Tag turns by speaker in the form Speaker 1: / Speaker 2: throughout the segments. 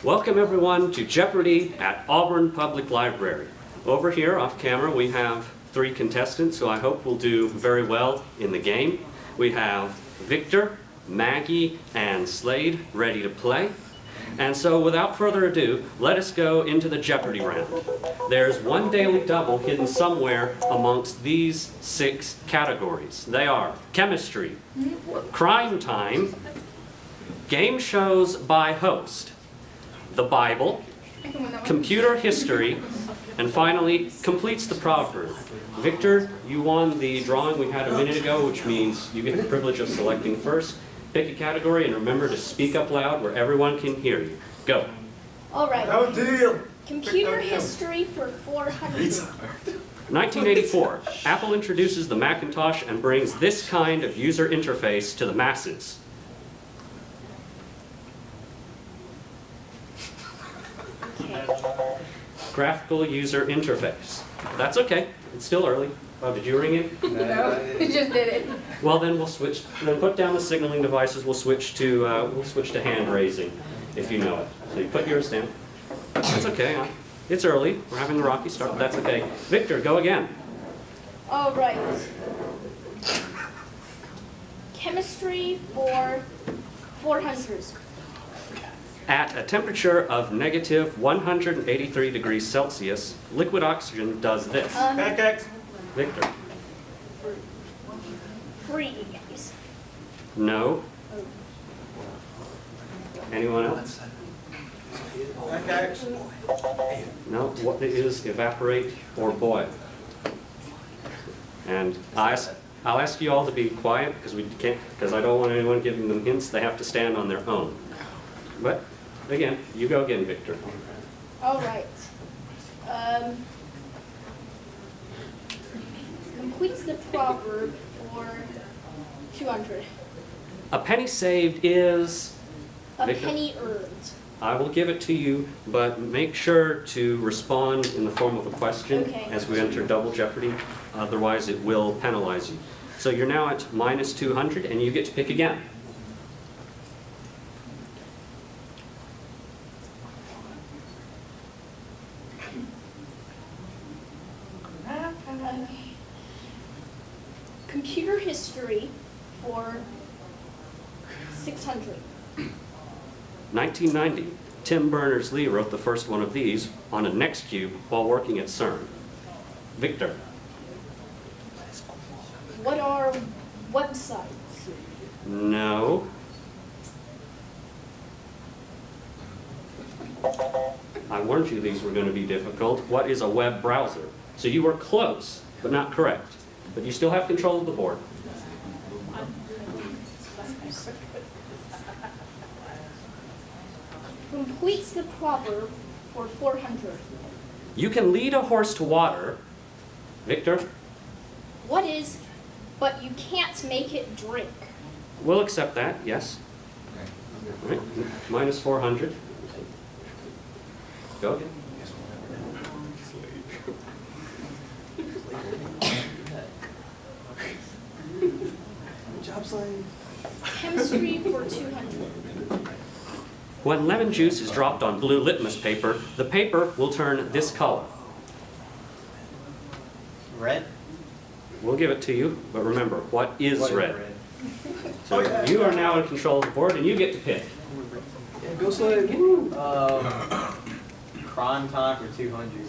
Speaker 1: Welcome everyone to Jeopardy at Auburn Public Library. Over here off camera we have 3 contestants who I hope will do very well in the game. We have Victor, Maggie, and Slade ready to play. And so without further ado, let us go into the Jeopardy round. There's one daily double hidden somewhere amongst these 6 categories. They are chemistry, crime time, game shows by host, the Bible, computer history, and finally, completes the proverb. Victor, you won the drawing we had a minute ago, which means you get the privilege of selecting first. Pick a category and remember to speak up loud where everyone can hear you. Go.
Speaker 2: All right.
Speaker 3: No deal.
Speaker 2: Computer history for 400.
Speaker 1: 1984, Apple introduces the Macintosh and brings this kind of user interface to the masses. Graphical user interface. That's okay. It's still early. Oh, did you ring in?
Speaker 2: No, we just did it.
Speaker 1: Well, then we'll switch. Then put down the signaling devices. We'll switch to hand raising, if you know it. So you put yours down. That's okay. Huh? It's early. We're having a rocky start, but that's okay. Victor, go again.
Speaker 2: All right. Chemistry for 400.
Speaker 1: At a temperature of negative 183 degrees Celsius, liquid oxygen does this. Victor.
Speaker 2: Freeze.
Speaker 1: No. Anyone else? No. What is evaporate or boil? And I'll ask you all to be quiet because I don't want anyone giving them hints. They have to stand on their own. But again, you go again, Victor.
Speaker 2: All right. Completes the proverb for 200.
Speaker 1: A penny saved is...
Speaker 2: A
Speaker 1: Victor?
Speaker 2: penny earned.
Speaker 1: I will give it to you, but make sure to respond in the form of a question as we enter double jeopardy. Otherwise, it will penalize you. So you're now at minus 200, and you get to pick again.
Speaker 2: Computer history for 600.
Speaker 1: 1990, Tim Berners-Lee wrote the first one of these on a Next Cube while working at CERN. Victor.
Speaker 2: What are websites?
Speaker 1: No. I warned you these were going to be difficult. What is a web browser? So you were close, but not correct. But you still have control of the board.
Speaker 2: Completes the proverb for 400.
Speaker 1: You can lead a horse to water. Victor?
Speaker 2: What is, but you can't make it drink?
Speaker 1: We'll accept that, yes. All right. Minus 400. Go again.
Speaker 2: Chemistry for 200.
Speaker 1: When lemon juice is dropped on blue litmus paper, the paper will turn this color.
Speaker 3: Red?
Speaker 1: We'll give it to you, but remember, what is red? So
Speaker 3: yeah.
Speaker 1: you are now in control of the board, and you get to pick.
Speaker 3: Yeah, go Slade. Crime time for 200.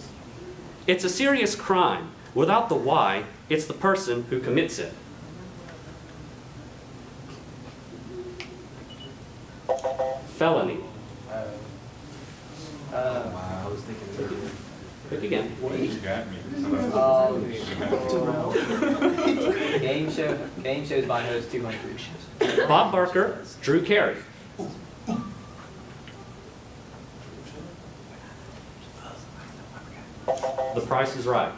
Speaker 1: It's a serious crime. Without the Y, it's the person who commits it. Felony.
Speaker 3: I was thinking
Speaker 1: Pick again.
Speaker 4: You got me.
Speaker 3: Game shows by host 200.
Speaker 1: Bob Barker, Drew Carey. The Price is Right.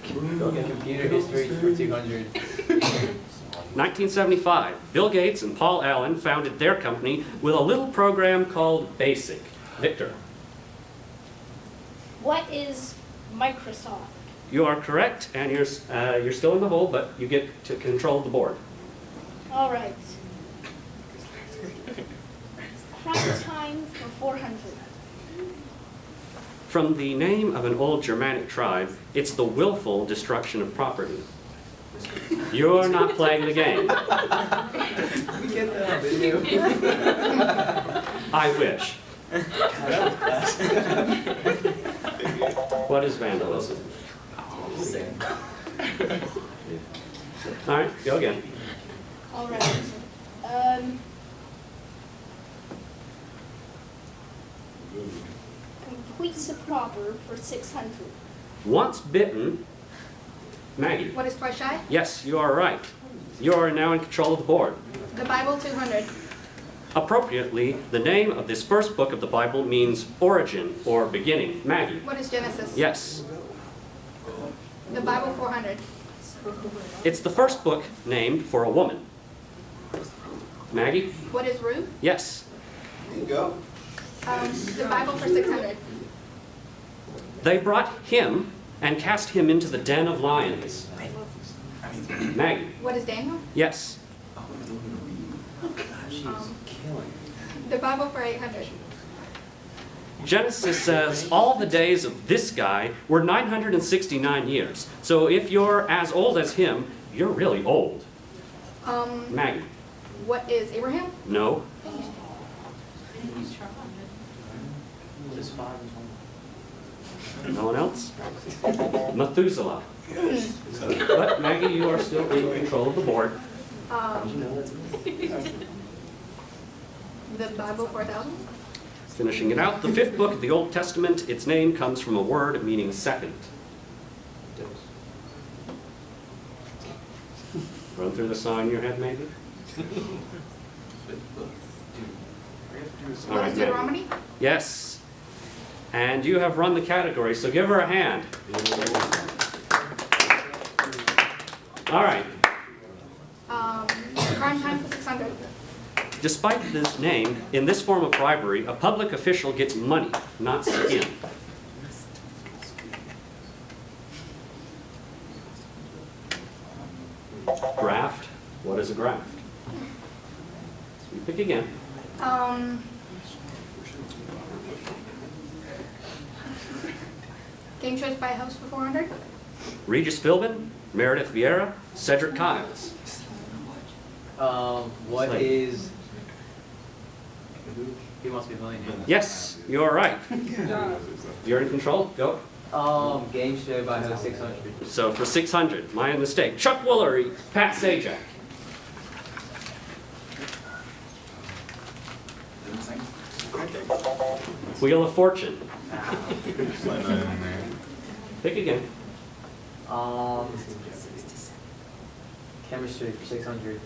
Speaker 3: Computer history for 200.
Speaker 1: 1975, Bill Gates and Paul Allen founded their company with a little program called BASIC. Victor.
Speaker 2: What is Microsoft?
Speaker 1: You are correct, and you're still in the hole, but you get to control the board.
Speaker 2: All right. 400.
Speaker 1: From the name of an old Germanic tribe, it's the willful destruction of property. You're not playing the game.
Speaker 3: We get that on video.
Speaker 1: I wish. What is vandalism? All right, go again.
Speaker 2: All right. Completes a proverb for 600.
Speaker 1: Once bitten, Maggie.
Speaker 4: What is twice shy?
Speaker 1: Yes, you are right. You are now in control of the board.
Speaker 4: The Bible, 200.
Speaker 1: Appropriately, the name of this first book of the Bible means origin or beginning. Maggie.
Speaker 4: What is Genesis?
Speaker 1: Yes.
Speaker 4: The Bible, 400.
Speaker 1: It's the first book named for a woman. Maggie?
Speaker 4: What is Ruth?
Speaker 1: Yes.
Speaker 5: There you go.
Speaker 4: The Bible for 600.
Speaker 1: They brought him and cast him into the den of lions. Maggie?
Speaker 4: What is Daniel?
Speaker 1: Yes.
Speaker 4: The Bible for 800.
Speaker 1: Genesis says all the days of this guy were 969 years. So if you're as old as him, you're really old. Maggie?
Speaker 4: What is Abraham?
Speaker 1: No. No one else? Methuselah. But Maggie, you are still in control of the board.
Speaker 4: The Bible, 4,000.
Speaker 1: Finishing it out, the fifth book of the Old Testament, its name comes from a word meaning second. Run through the song in your head, maybe? All
Speaker 4: What
Speaker 1: right,
Speaker 4: is
Speaker 1: Maggie.
Speaker 4: Deuteronomy?
Speaker 1: Yes. And you have run the category, so give her a hand. All right.
Speaker 4: Crime time for 600.
Speaker 1: Despite this name, in this form of bribery, a public official gets money, not skin. Graft. What is a graft? So you pick again.
Speaker 4: Game shows by host for 400.
Speaker 1: Regis Philbin, Meredith Vieira, Cedric Kiles.
Speaker 3: What
Speaker 1: Slade.
Speaker 3: is? He must be a millionaire.
Speaker 1: Yes, you are right. You're in control. Go.
Speaker 3: Game show by host 600.
Speaker 1: So for 600, my mistake. Chuck Woolery, Pat Sajak. Wheel of Fortune. Pick again.
Speaker 3: Chemistry for 600.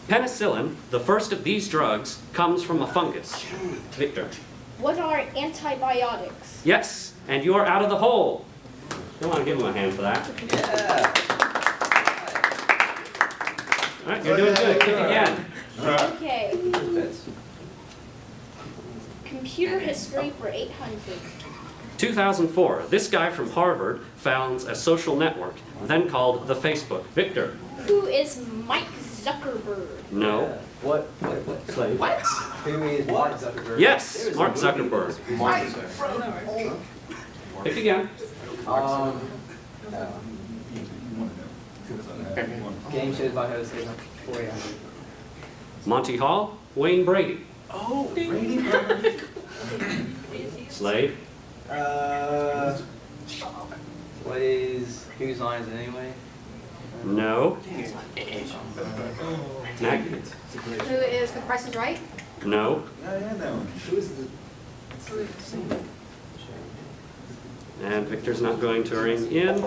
Speaker 1: Penicillin, the first of these drugs, comes from a fungus. Victor.
Speaker 2: What are antibiotics?
Speaker 1: Yes, and you're out of the hole. Come on, give him a hand for that.
Speaker 3: Yeah.
Speaker 1: All right, you're doing good. Pick again.
Speaker 2: Okay. Computer history for 800.
Speaker 1: 2004, this guy from Harvard founds a social network, then called the Facebook. Victor.
Speaker 2: Who is Mike Zuckerberg?
Speaker 1: No.
Speaker 3: What?
Speaker 1: Slade.
Speaker 4: What?
Speaker 3: Who is Mark Zuckerberg?
Speaker 1: Yes, Mark Zuckerberg. Pick again.
Speaker 3: Game shows by host 400.
Speaker 1: Monty Hall, Wayne Brady.
Speaker 5: Oh, Brady Brady.
Speaker 1: Slade.
Speaker 3: What is Whose Line Is It Anyway?
Speaker 1: No. Maggie.
Speaker 4: Who is The Price is Right?
Speaker 1: No.
Speaker 5: Yeah, I had that one. Who is the?
Speaker 1: And Victor's not going to ring in.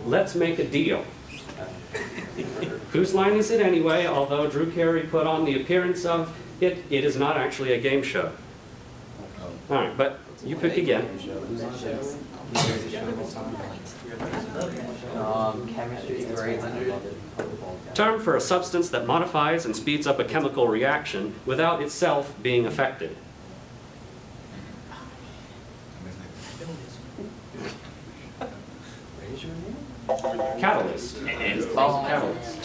Speaker 1: Let's make a deal. Whose line is it anyway? Although Drew Carey put on the appearance of it, it is not actually a game show. All right, but you pick again.
Speaker 3: Chemistry for 800.
Speaker 1: Term for a substance that modifies and speeds up a chemical reaction without itself being affected. Catalyst. Catalyst.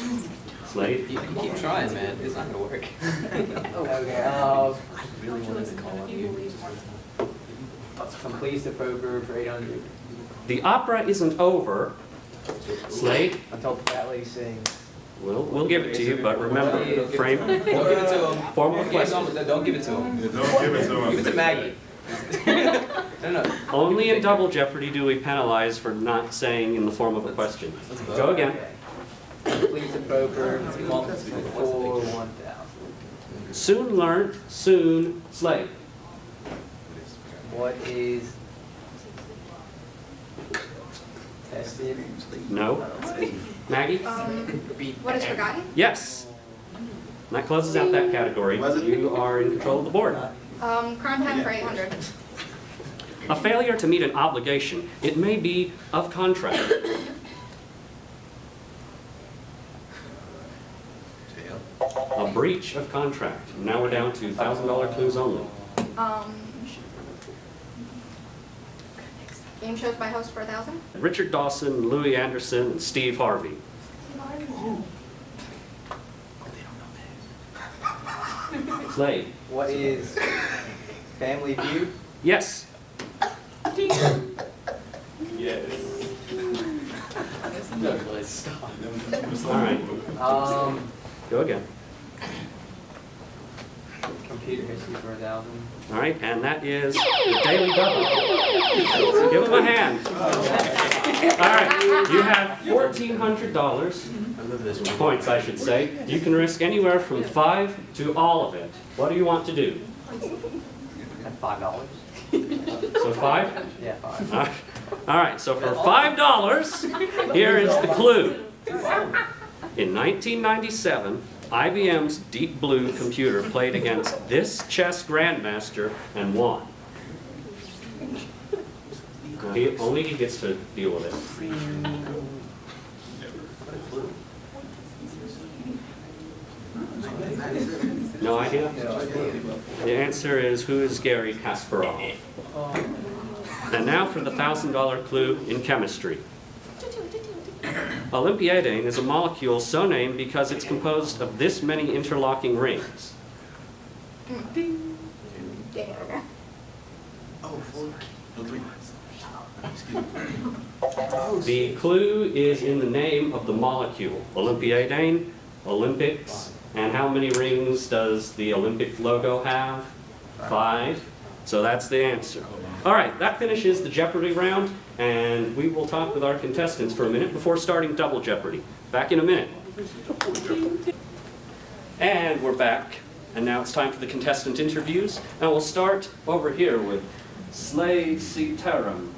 Speaker 1: Slade?
Speaker 3: You keep trying, man. It's not gonna work. Okay, really wanted to call on you. Complete the poker for 800.
Speaker 1: The opera isn't over. Slade,
Speaker 3: Until the fat lady sings.
Speaker 1: we'll give it to you, but remember, frame,
Speaker 3: Don't give it to him.
Speaker 1: formal question.
Speaker 3: Don't give it to him.
Speaker 5: Don't give it to him.
Speaker 3: Give it to Maggie. No.
Speaker 1: Only in double jeopardy do we penalize for not saying in the form of a question. Go again.
Speaker 3: Complete the poker. For 1,000.
Speaker 1: Soon learned, soon Slade.
Speaker 3: What is tested?
Speaker 1: No. Maggie?
Speaker 4: What is forgotten?
Speaker 1: Yes. That closes out that category. You are in control of the board.
Speaker 4: Crime time for 800.
Speaker 1: A failure to meet an obligation. It may be of contract. A breach of contract. Now we're down to $1,000 clues only.
Speaker 4: Game shows by host for 1,000.
Speaker 1: Richard Dawson, Louis Anderson, and Steve Harvey. Slade.
Speaker 3: What is Family View?
Speaker 1: Yes.
Speaker 3: No, stop.
Speaker 1: All right. Go again.
Speaker 3: Computer history for 1,000.
Speaker 1: All right, and that is the Daily Double. Give him a hand. All right, you have $1,400 points, I should say. You can risk anywhere from 5 to all of it. What do you want to do?
Speaker 3: At $5.
Speaker 1: So 5?
Speaker 3: Yeah, 5.
Speaker 1: All right, so for $5, here is the clue. In 1997, IBM's Deep Blue computer played against this chess grandmaster and won. Only he gets to deal with it. No idea? The answer is, who is Garry Kasparov? And now for the $1,000 clue in chemistry. Olympiadine is a molecule so named because it's composed of this many interlocking rings. The clue is in the name of the molecule. Olympiadine, Olympics, and how many rings does the Olympic logo have? 5. So that's the answer. All right, that finishes the Jeopardy round, and we will talk with our contestants for a minute before starting Double Jeopardy. Back in a minute. And we're back, and now it's time for the contestant interviews. And we'll start over here with Slade Citarum.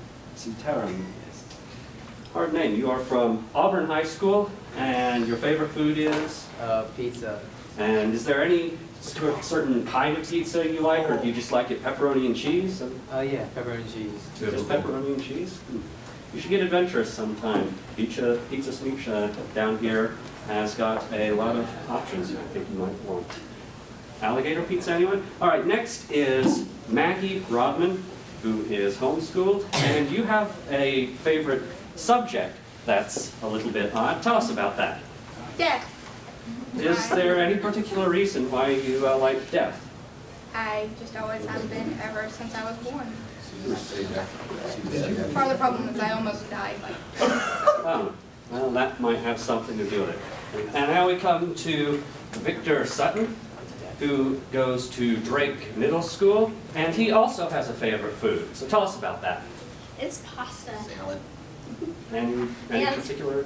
Speaker 1: Hard name. You are from Auburn High School, and your favorite food is?
Speaker 3: Pizza.
Speaker 1: And is there any certain kind of pizza you like, or do you just like it pepperoni and cheese?
Speaker 3: Yeah, pepperoni and cheese.
Speaker 1: Just pepperoni and cheese? You should get adventurous sometime. Pizza Smooch down here has got a lot of options I think you might want. Alligator pizza, anyone? All right, next is Maggie Rodman, who is homeschooled, and you have a favorite subject that's a little bit odd. Tell us about that.
Speaker 4: Death.
Speaker 1: Is there any particular reason why you like death?
Speaker 4: I just always have been ever since I was born. Part of the problem is I almost died like
Speaker 1: Oh, well, that might have something to do with it. And now we come to Victor Sutton, who goes to Drake Middle School, and he also has a favorite food. So tell us about that.
Speaker 2: It's pasta.
Speaker 1: Any
Speaker 2: Yeah.
Speaker 1: particular?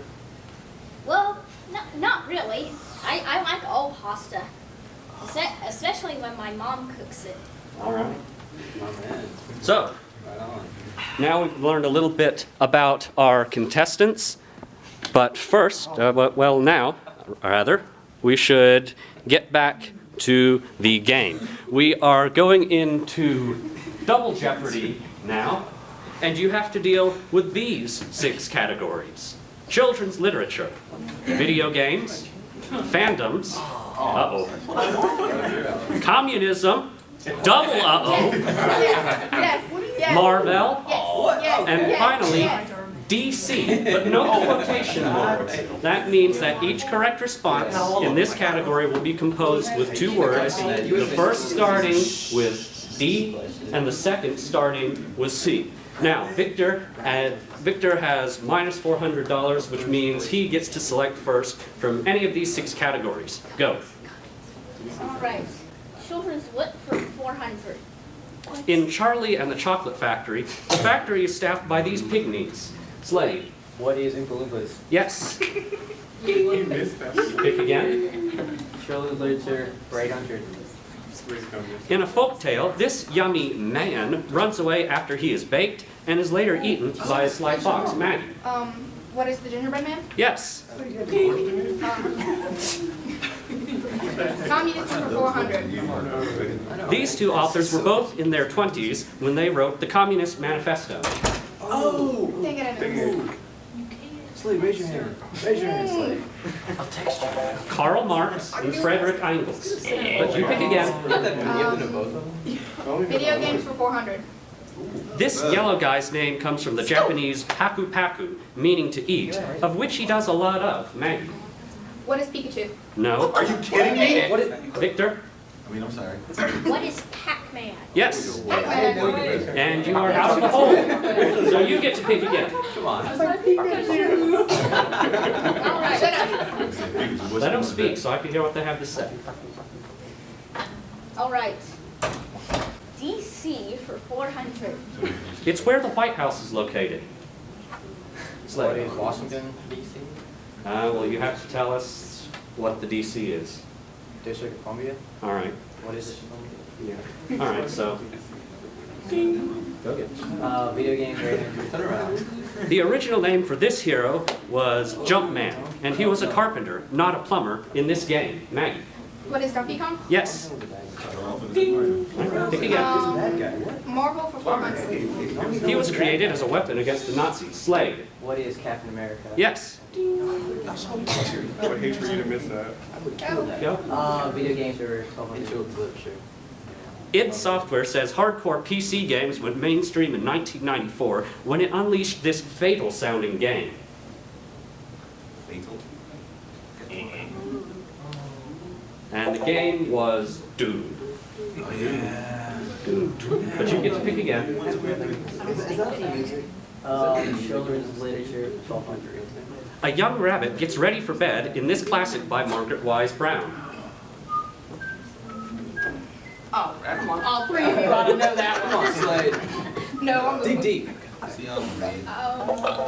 Speaker 2: Well, not really. I like all pasta, especially when my mom cooks it.
Speaker 1: All right.
Speaker 3: Oh, man.
Speaker 1: So,
Speaker 3: Right on.
Speaker 1: now we've learned a little bit about our contestants, but first, we should get back to the game. We are going into Double Jeopardy now, and you have to deal with these 6 categories. Children's literature, video games, fandoms, communism, double
Speaker 4: yes, yes,
Speaker 1: Marvel,
Speaker 4: yes,
Speaker 1: and
Speaker 4: yes,
Speaker 1: finally,
Speaker 4: yes.
Speaker 1: DC, but no quotation marks. That means that each correct response in this category will be composed with two words, the first starting with D and the second starting with C. Now, Victor has minus $400, which means he gets to select first from any of these 6 categories. Go.
Speaker 2: All right. Children's lit for 400.
Speaker 1: In Charlie and the Chocolate Factory, the factory is staffed by these pygmies. Slade.
Speaker 3: What is Oompa Loompas?
Speaker 1: Yes.
Speaker 6: You missed that.
Speaker 1: Pick again.
Speaker 3: Children's literature for 800.
Speaker 1: In a folk tale, this yummy man runs away after he is baked and is later eaten by a sly fox, Maggie.
Speaker 4: What is the gingerbread man?
Speaker 1: Yes.
Speaker 4: Communism for 400.
Speaker 1: These two authors were both in their 20s when they wrote the Communist Manifesto.
Speaker 3: Oh!
Speaker 4: Dang it, I know.
Speaker 3: Slade, raise your hand. Raise your hand, Slade. I'll text you.
Speaker 1: Karl Marx and Friedrich Engels. But you pick again.
Speaker 3: You have to know both of them?
Speaker 4: Video games for 400.
Speaker 1: This yellow guy's name comes from the Japanese paku paku, meaning to eat, of which he does a lot of. Maggie.
Speaker 4: What is Pikachu?
Speaker 1: No.
Speaker 5: Are you kidding me?
Speaker 3: What is...
Speaker 1: Victor?
Speaker 5: I'm sorry.
Speaker 2: What is Pac-Man?
Speaker 1: Yes.
Speaker 4: Pac-Man.
Speaker 1: And you are out of the hole. So you get to pick again.
Speaker 3: Come on.
Speaker 4: All right, shut up.
Speaker 1: Let them speak so I can hear what they have to say.
Speaker 2: All right. DC for 400.
Speaker 1: It's where the White House is located.
Speaker 3: What
Speaker 1: Slade.
Speaker 3: is Washington, D.C.?
Speaker 1: Well, you have to tell us what the DC is.
Speaker 3: District of Columbia?
Speaker 1: All right.
Speaker 3: What is District of Columbia?
Speaker 1: Yeah. All right, so. Go get it.
Speaker 3: Video games for 800. Turn around.
Speaker 1: The original name for this hero was Jumpman, and he was a carpenter, not a plumber, in this game. Maggie.
Speaker 4: What is Donkey Kong?
Speaker 1: Yes. Pick again.
Speaker 4: Marvel for 400.
Speaker 1: He was created as a weapon against the Nazis. Slade.
Speaker 3: What is Captain America?
Speaker 1: Yes.
Speaker 6: I would hate for you to miss that.
Speaker 1: Go.
Speaker 3: Video games for 1200. Children's literature.
Speaker 1: id Software says hardcore PC games went mainstream in 1994 when it unleashed this fatal-sounding game.
Speaker 5: Fatal.
Speaker 1: And the game was Doom.
Speaker 5: Oh yeah.
Speaker 1: Doom. But you get to pick again.
Speaker 3: Children's literature for 1200.
Speaker 1: A young rabbit gets ready for bed in this classic by Margaret Wise Brown.
Speaker 4: Oh, come on. All three of you ought to know that
Speaker 3: Come on,
Speaker 4: one.
Speaker 3: Slade.
Speaker 4: No, I'm
Speaker 3: Dig deep.
Speaker 5: See, I'm made.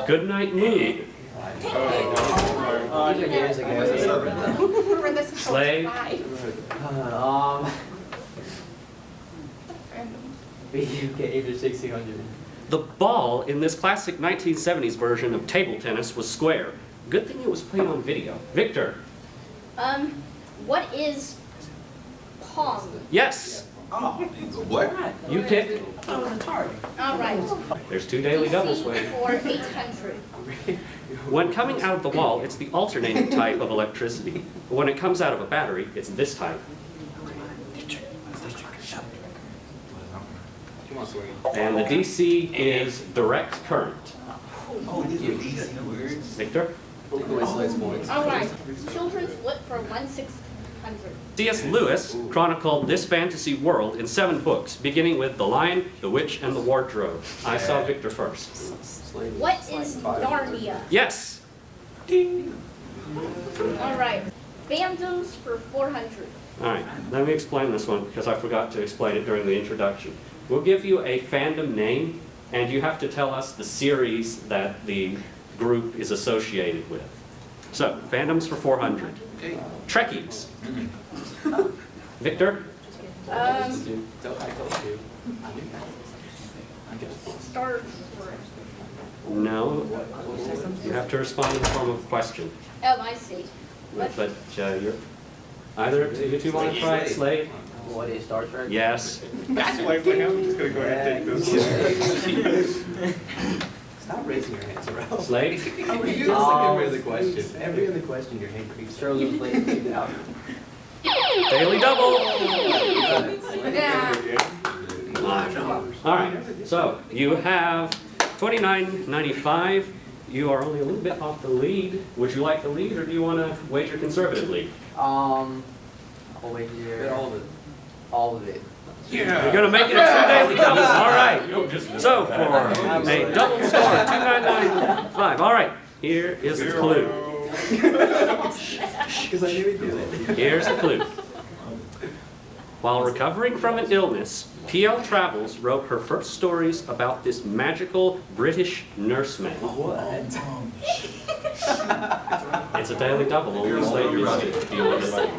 Speaker 1: Goodnight Moon.
Speaker 3: Oh, years ago.
Speaker 4: Remember this until
Speaker 1: Slade.
Speaker 4: 5.
Speaker 3: Video games for 1600.
Speaker 1: The ball in this classic 1970s version of table tennis was square. Good thing it was played on video. Victor.
Speaker 2: What is Pong?
Speaker 1: Yes.
Speaker 5: Oh, what?
Speaker 1: You pick.
Speaker 2: All right.
Speaker 1: There's 2 daily doubles
Speaker 2: DC
Speaker 1: waiting.
Speaker 2: for 800.
Speaker 1: When coming out of the wall, it's the alternating type of electricity. But when it comes out of a battery, it's this type.
Speaker 3: Come on, Slade.
Speaker 1: And the DC is direct current.
Speaker 5: Oh, these are easy words.
Speaker 1: Victor?
Speaker 3: Take away Slade's points.
Speaker 2: All right. Children's lit for 1600.
Speaker 1: C.S. Lewis chronicled this fantasy world in 7 books, beginning with The Lion, the Witch, and the Wardrobe. I saw Victor first.
Speaker 3: Slade.
Speaker 2: What is Narnia?
Speaker 1: Yes.
Speaker 2: All right. Fandoms for 400.
Speaker 1: All right, let me explain this one because I forgot to explain it during the introduction. We'll give you a fandom name, and you have to tell us the series that the group is associated with. So, fandoms for 400. Trekkies. Victor?
Speaker 3: I told you.
Speaker 2: Star Trek.
Speaker 1: No. You have to respond in the form of a question.
Speaker 2: Oh, I see. What?
Speaker 1: But you're either of you two want to try it, Slade?
Speaker 3: What is Star Trek?
Speaker 1: Yes.
Speaker 6: That's why I'm just gonna go ahead and take this one.
Speaker 3: Stop raising your hands around.
Speaker 1: Slade?
Speaker 3: Just like every other question. Every other question, your hand creeps. Children's literature out.
Speaker 1: Daily double!
Speaker 4: Yeah.
Speaker 1: All right, so you have $29.95 You are only a little bit off the lead. Would you like the lead, or do you want to wager conservatively?
Speaker 3: I'll wager all of it.
Speaker 1: You're going to make it a 2 daily double. All right. So for a double score, 2995. All right. Here is the clue.
Speaker 3: Because I knew he'd do it.
Speaker 1: Here's the clue. While recovering from an illness, PL Travels wrote her first stories about this magical British nurseman.
Speaker 3: What?
Speaker 1: It's a daily double. Only Slade used to deal with it.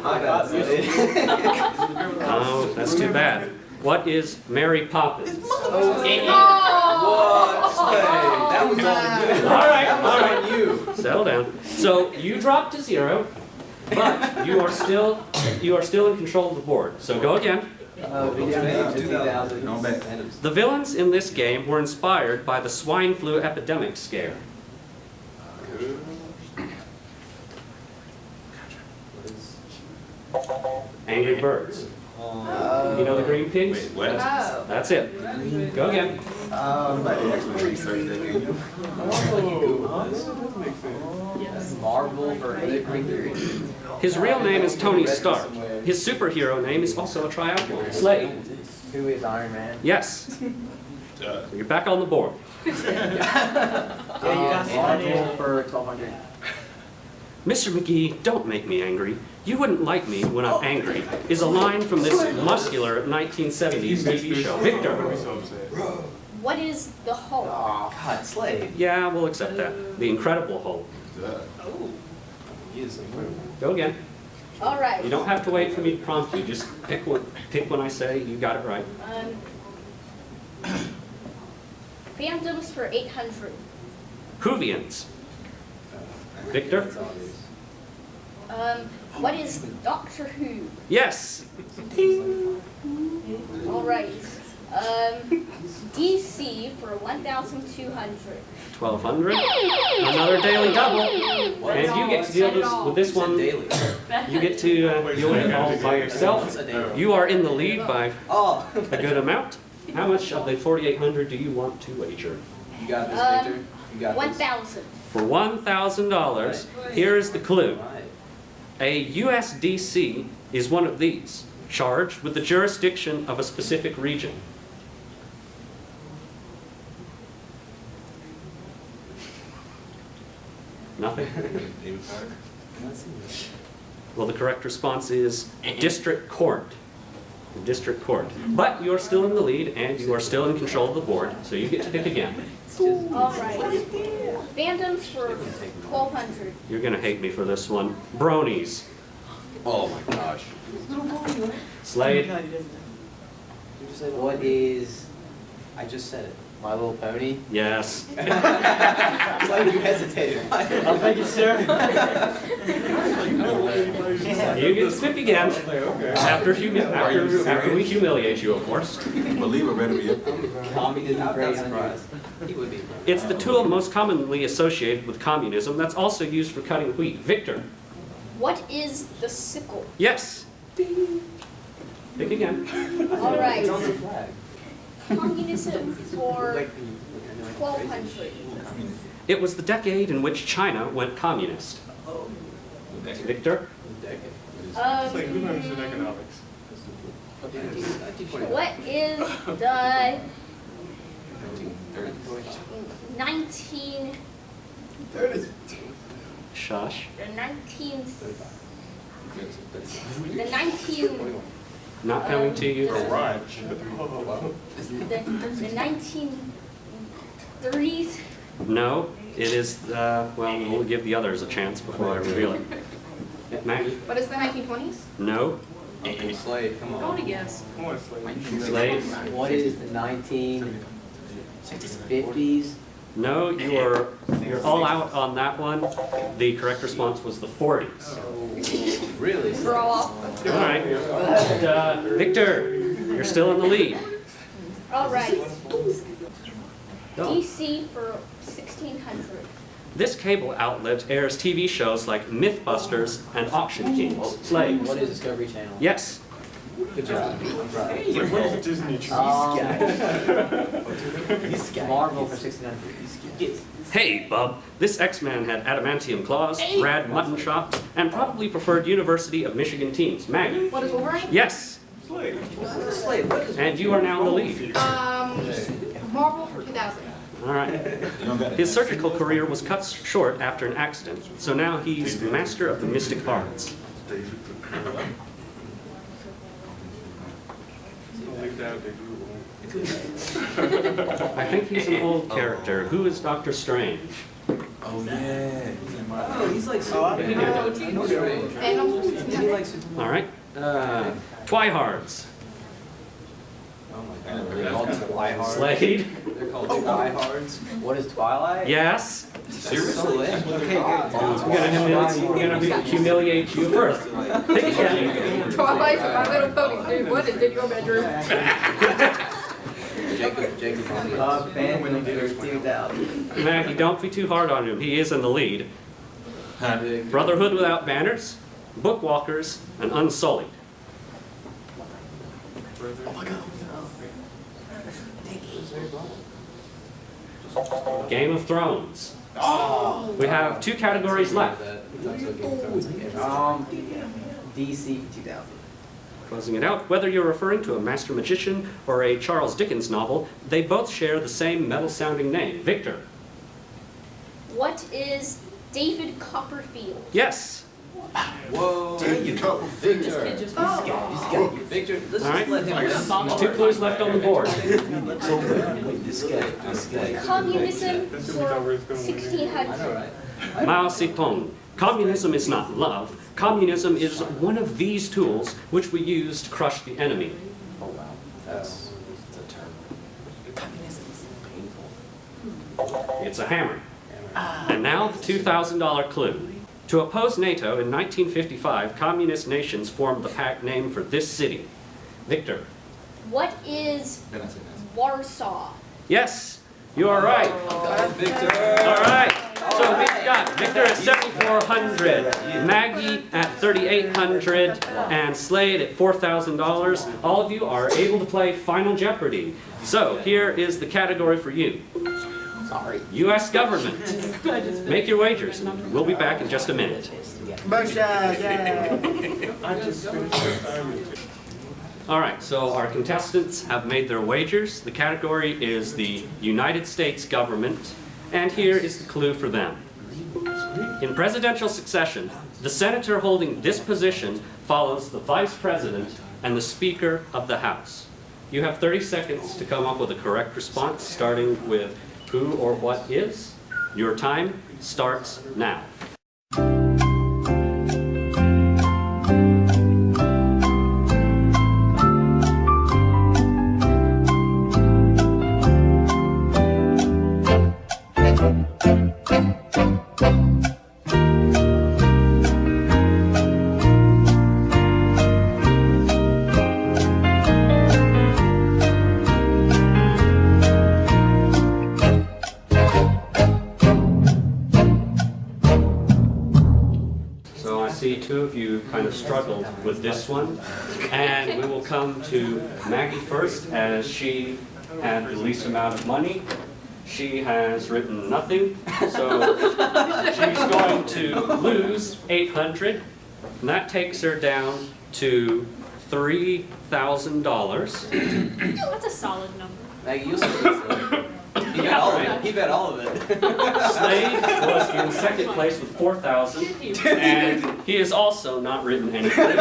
Speaker 1: Oh, that's too bad. What is Mary Poppins?
Speaker 3: What? Slade, that was on you.
Speaker 1: All right,
Speaker 3: That was on you.
Speaker 1: Settle down. So you dropped to 0, but you are still in control of the board. So go again.
Speaker 5: No back.
Speaker 1: The villains in this game were inspired by the swine flu epidemic scare. Angry Birds. You know the green pigs?
Speaker 5: Wait, what?
Speaker 4: Oh.
Speaker 1: That's it. Go again.
Speaker 5: Somebody actually researched that game.
Speaker 3: Marvel for the Greek theory.
Speaker 1: His real name is Tony Stark. His superhero name is also a triathlete. Slade.
Speaker 3: Who is Iron Man?
Speaker 1: Yes. So you're back on the board.
Speaker 3: Marvel for 1200.
Speaker 1: Mr. McGee, don't make me angry. You wouldn't like me when I'm angry is a line from this muscular 1970s TV show. Victor.
Speaker 2: What is the Hulk?
Speaker 3: Oh, God, Slade.
Speaker 1: Yeah, we'll accept that. The Incredible Hulk.
Speaker 3: He is incredible.
Speaker 1: Go again.
Speaker 2: All right.
Speaker 1: You don't have to wait for me to prompt you. Just pick when I say you got it right.
Speaker 2: Phantoms for 800.
Speaker 1: Whovians. Victor?
Speaker 2: What is Doctor Who?
Speaker 1: Yes.
Speaker 2: All right. DC for 1,200.
Speaker 1: 1,200. Another daily double. And you get to deal with this one.
Speaker 3: Daily.
Speaker 1: You get to deal with it all by yourself. You are in the lead by
Speaker 3: Oh.
Speaker 1: a good amount. How much of the 4,800 do you want to wager?
Speaker 3: You got this, Victor. You got this.
Speaker 2: 1,000.
Speaker 1: For $1,000, here is the clue.
Speaker 3: Right.
Speaker 1: A USDC is one of these, charged with the jurisdiction of a specific region. Nothing? Well, the correct response is district court. The district court. But you're still in the lead, and you are still in control of the board, so you get to pick again.
Speaker 2: All right. Phantoms for 1,200.
Speaker 1: You're going to hate me for this one. Bronies.
Speaker 5: Oh my gosh.
Speaker 1: Slade.
Speaker 3: What is... I just said it. My Little Pony?
Speaker 1: Yes.
Speaker 3: Slade, you hesitated.
Speaker 7: Oh, thank you, sir.
Speaker 1: You get to pick again. After we humiliate you, of course.
Speaker 5: Believe it better be.
Speaker 3: Communism for 800. He would be.
Speaker 1: It's the tool most commonly associated with communism that's also used for cutting wheat. Victor.
Speaker 2: What is the sickle?
Speaker 1: Yes. Pick again.
Speaker 2: All right.
Speaker 3: It's on the flag.
Speaker 2: Communism for 1,200.
Speaker 1: It was the decade in which China went communist. Victor.
Speaker 6: It's like, who understood economics?
Speaker 2: What is the 19?
Speaker 1: Shush.
Speaker 2: The 19.
Speaker 1: Not coming to you.
Speaker 6: Garage.
Speaker 2: The 1930s.
Speaker 1: No. It is, well, we'll give the others a chance before I reveal it. Maggie?
Speaker 4: What is the 1920s?
Speaker 1: No.
Speaker 3: Slade, come on.
Speaker 4: guess.
Speaker 6: Come on, Slade.
Speaker 1: Slade?
Speaker 3: What is the 1950s?
Speaker 1: No, you're all out on that one. The correct response was the 40s.
Speaker 3: Really?
Speaker 2: Draw.
Speaker 1: All right. Victor, you're still in the lead.
Speaker 2: All right.
Speaker 1: Go.
Speaker 2: DC for 1,600.
Speaker 1: This cable outlet airs TV shows like Mythbusters and Auction Kings. Slade.
Speaker 3: What is Discovery Channel?
Speaker 1: Yes.
Speaker 3: Good job.
Speaker 6: It's like, what is Disney Channel?
Speaker 3: Marvel for 69.
Speaker 1: Hey, bub. This X-Man had adamantium claws, rad mutton chops, and probably preferred University of Michigan teams. Maggie.
Speaker 4: What is Wolverine?
Speaker 1: Yes.
Speaker 3: Slade, what is
Speaker 1: And you are now in the lead.
Speaker 4: Marvel for 2000.
Speaker 1: All right. His surgical career was cut short after an accident, so now he's master of the mystic arts. I think he's an old character. Who is Doctor Strange?
Speaker 5: Oh, yeah.
Speaker 3: Oh, he's like Superman.
Speaker 4: Thanos for 69.
Speaker 3: He likes Superman.
Speaker 1: All right. Twihards.
Speaker 3: Oh my god. They're called Twihards.
Speaker 1: Slade.
Speaker 3: They're called Twihards. What is Twilight?
Speaker 1: Yes.
Speaker 3: Seriously? Okay, good.
Speaker 1: We're gonna humiliate you first. Take it again.
Speaker 4: Twilight for My Little Pony. Dude, what is in your bedroom?
Speaker 3: Jacob. Phantom 3000.
Speaker 1: Maggie, don't be too hard on him. He is in the lead. Brotherhood Without Banners, Bookwalkers, and Unsullied.
Speaker 3: Oh my god.
Speaker 1: Game of Thrones. We have 2 categories left.
Speaker 3: DC 2000.
Speaker 1: Closing it out, whether you're referring to a master magician or a Charles Dickens novel, they both share the same metal-sounding name. Victor.
Speaker 2: What is David Copperfield?
Speaker 1: Yes.
Speaker 3: Whoa. Victor. Victor, let's
Speaker 1: All right.
Speaker 3: just let him rest.
Speaker 1: 2 clues left on the board.
Speaker 3: This guy.
Speaker 2: Communism
Speaker 6: That's
Speaker 2: for
Speaker 6: where it's going.
Speaker 2: 1600.
Speaker 3: Right?
Speaker 1: Mao Zedong. Communism is not love. Communism is one of these tools which we use to crush the enemy.
Speaker 3: Oh wow. That's a term. Communism is painful.
Speaker 1: It's a hammer. And now the $2,000 clue. To oppose NATO in 1955, communist nations formed the pact name for this city. Victor.
Speaker 2: What is Warsaw?
Speaker 1: Yes, you are right.
Speaker 3: Victor.
Speaker 1: All right. So we've got Victor at 7,400, Maggie at 3,800, and Slade at $4,000. All of you are able to play Final Jeopardy. So here is the category for you.
Speaker 3: Sorry.
Speaker 1: U.S. government. Make your wagers. We'll be back in just a minute. All right, so our contestants have made their wagers. The category is the United States government, and here is the clue for them. In presidential succession, the senator holding this position follows the vice president and the Speaker of the House. You have 30 seconds to come up with a correct response, starting with who or what is. Your time starts now. Two of you kind of struggled with this one, and we will come to Maggie first, as she had the least amount of money. She has written nothing, so she's going to lose 800, and that takes her down to $3,000.
Speaker 7: That's a solid number.
Speaker 3: Maggie, you'll see. He bet all of it. He bet all of it.
Speaker 1: Slade was in second place with 4,000, and he has also not written anything.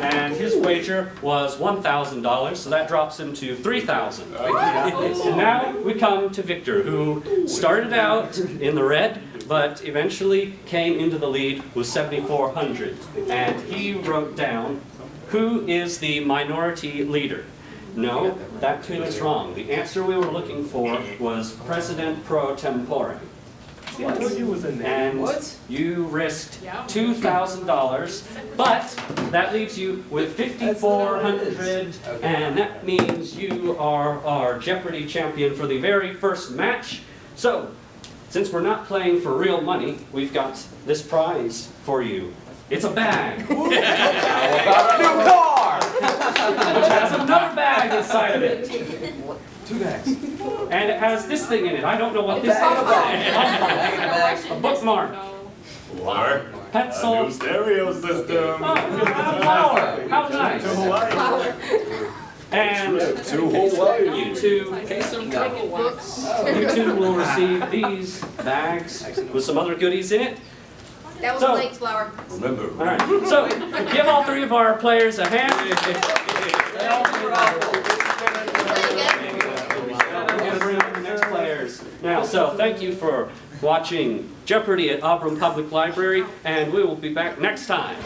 Speaker 1: And his wager was $1,000, so that drops him to $3,000. And now we come to Victor, who started out in the red, but eventually came into the lead with 7,400. And he wrote down, who is the minority leader? No, that too is wrong. The answer we were looking for was President pro tempore. And you risked $2,000, but that leaves you with 5,400, and that means you are our Jeopardy champion for the very first match. So, since we're not playing for real money, we've got this prize for you. It's a bag,
Speaker 3: How about a new car?
Speaker 1: which has another bag inside of it.
Speaker 3: 2 bags.
Speaker 1: And it has this thing in it. I don't know what this is. A bookmark.
Speaker 6: Or
Speaker 1: Pencil.
Speaker 6: a new stereo system.
Speaker 1: Oh, a flower. How nice.
Speaker 6: To Hawaii.
Speaker 1: And
Speaker 6: To Hawaii.
Speaker 1: you two will receive these bags with some other goodies in it.
Speaker 4: That was
Speaker 1: So-
Speaker 4: Slade's flower.
Speaker 6: Remember.
Speaker 1: All right. So give all 3 of our players a hand. We'll bring on the next players. Now, so thank you for watching Jeopardy at Auburn Public Library, and we will be back next time.